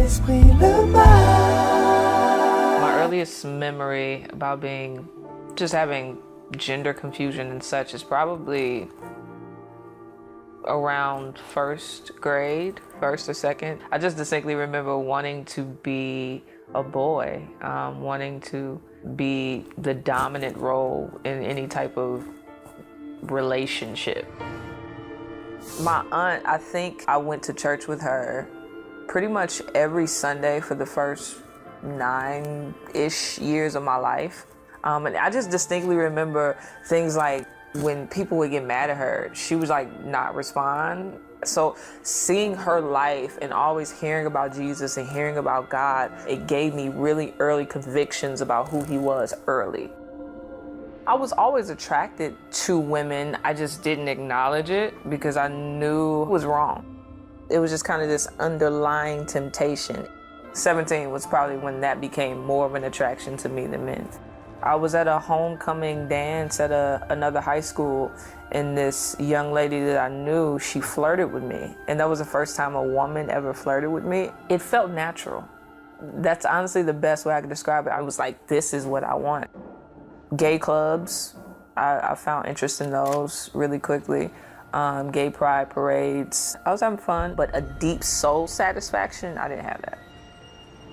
l'esprit, le mal. My earliest memory about just having gender confusion and such is probably around first grade, first or second. I just distinctly remember wanting to be a boy, wanting to be the dominant role in any type of relationship. My aunt, I think I went to church with her pretty much every Sunday for the first 9-ish years of my life. And I just distinctly remember things like when people would get mad at her, she would like not respond. So seeing her life and always hearing about Jesus and hearing about God, it gave me really early convictions about who he was early. I was always attracted to women. I just didn't acknowledge it because I knew it was wrong. It was just kind of this underlying temptation. 17 was probably when that became more of an attraction to me than men. I was at a homecoming dance at another high school, and this young lady that I knew, she flirted with me. And that was the first time a woman ever flirted with me. It felt natural. That's honestly the best way I could describe it. I was like, this is what I want. Gay clubs, I found interest in those really quickly. Gay pride parades. I was having fun, but a deep soul satisfaction, I didn't have that.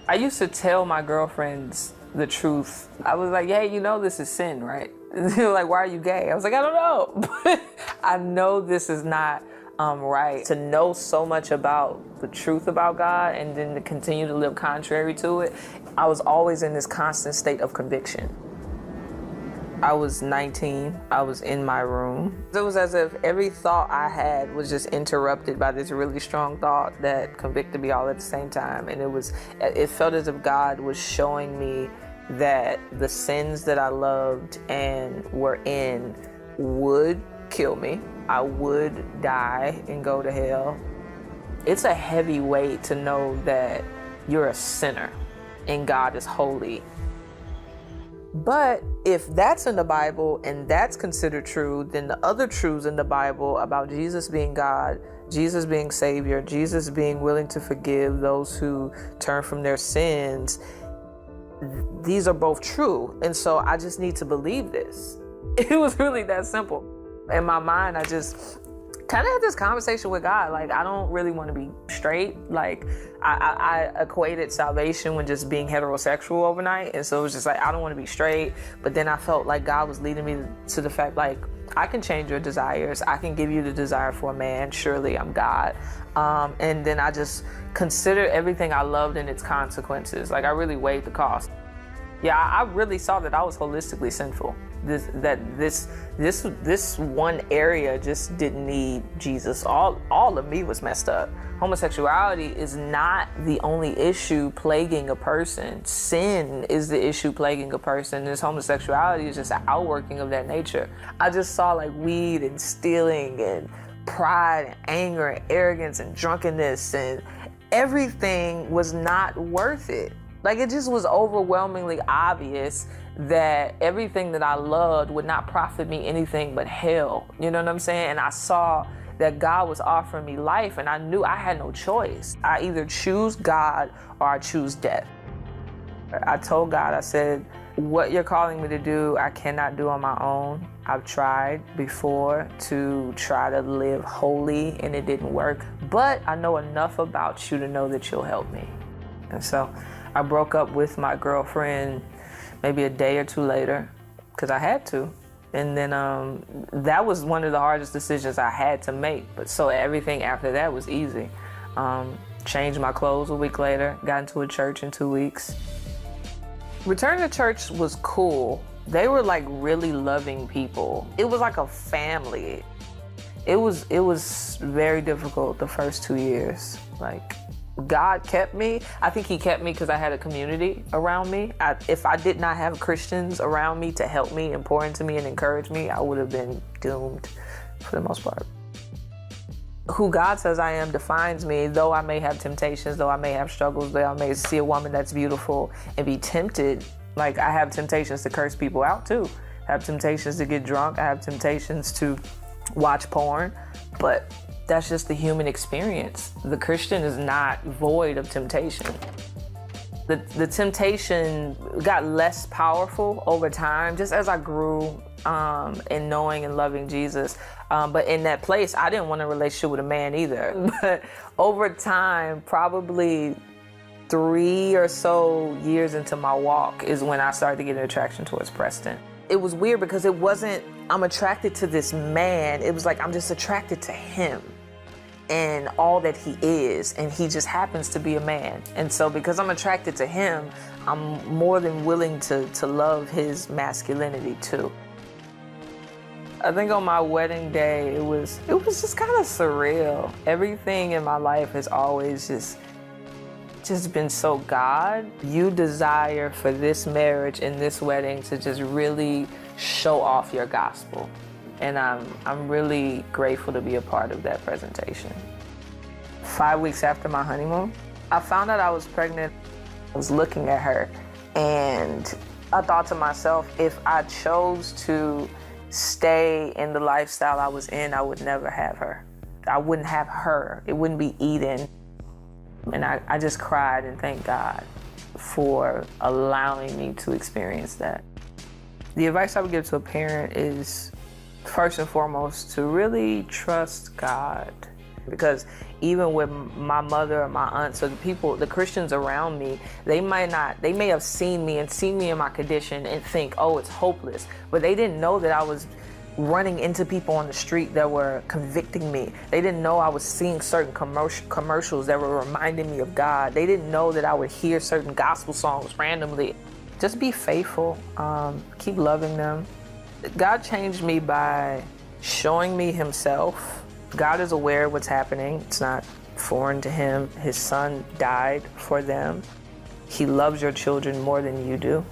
I used to tell my girlfriends the truth. I was like, hey, you know this is sin, right? They were like, why are you gay? I was like, I don't know. But I know this is not right. To know so much about the truth about God and then to continue to live contrary to it, I was always in this constant state of conviction. I was 19, I was in my room. It was as if every thought I had was just interrupted by this really strong thought that convicted me all at the same time. And it felt as if God was showing me that the sins that I loved and were in would kill me. I would die and go to hell. It's a heavy weight to know that you're a sinner and God is holy. But if that's in the Bible and that's considered true, then the other truths in the Bible about Jesus being God, Jesus being Savior, Jesus being willing to forgive those who turn from their sins, these are both true. And so I just need to believe this. It was really that simple. In my mind, I just kind of had this conversation with God. Like, I don't really want to be straight. Like, I equated salvation with just being heterosexual overnight. And so it was just like, I don't want to be straight. But then I felt like God was leading me to the fact, like, I can change your desires. I can give you the desire for a man. Surely I'm God. And then I just considered everything I loved and its consequences. Like, I really weighed the cost. Yeah, I really saw that I was holistically sinful. This one area just didn't need Jesus. All of me was messed up. Homosexuality is not the only issue plaguing a person. Sin is the issue plaguing a person. This homosexuality is just an outworking of that nature. I just saw like weed and stealing and pride and anger and arrogance and drunkenness, and everything was not worth it. Like, it just was overwhelmingly obvious that everything that I loved would not profit me anything but hell. You know what I'm saying? And I saw that God was offering me life, and I knew I had no choice. I either choose God or I choose death. I told God, I said, what you're calling me to do, I cannot do on my own. I've tried before to try to live holy, and it didn't work. But I know enough about you to know that you'll help me. And so I broke up with my girlfriend maybe a day or two later because I had to. And then that was one of the hardest decisions I had to make. But so everything after that was easy. Changed my clothes a week later, got into a church in 2 weeks. Returning to church was cool. They were like really loving people. It was like a family. It was very difficult the first 2 years. Like, God kept me. I think he kept me because I had a community around me. If I did not have Christians around me to help me and pour into me and encourage me, I would have been doomed for the most part. Who God says I am defines me, though I may have temptations, though I may have struggles, though I may see a woman that's beautiful and be tempted. Like, I have temptations to curse people out too. I have temptations to get drunk. I have temptations to watch porn. But That's just the human experience. The Christian is not void of temptation. The temptation got less powerful over time, just as I grew in knowing and loving Jesus. But in that place, I didn't want a relationship with a man either. But over time, probably 3 or so years into my walk is when I started to get an attraction towards Preston. It was weird because it wasn't, I'm attracted to this man. It was like, I'm just attracted to him and all that he is, and he just happens to be a man. And so because I'm attracted to him, I'm more than willing to love his masculinity too. I think on my wedding day, it was just kind of surreal. Everything in my life has always just been so God. You desire for this marriage and this wedding to just really show off your gospel. And I'm really grateful to be a part of that presentation. 5 weeks after my honeymoon, I found out I was pregnant. I was looking at her and I thought to myself, if I chose to stay in the lifestyle I was in, I would never have her. I wouldn't have her. It wouldn't be Eden. And I just cried and thanked God for allowing me to experience that. The advice I would give to a parent is, first and foremost, to really trust God. Because even with my mother or my aunts or the Christians around me, they may have seen me in my condition and think, oh, it's hopeless. But they didn't know that I was running into people on the street that were convicting me. They didn't know I was seeing certain commercials that were reminding me of God. They didn't know that I would hear certain gospel songs randomly. Just be faithful, keep loving them. God changed me by showing me himself. God is aware of what's happening. It's not foreign to him. His son died for them. He loves your children more than you do.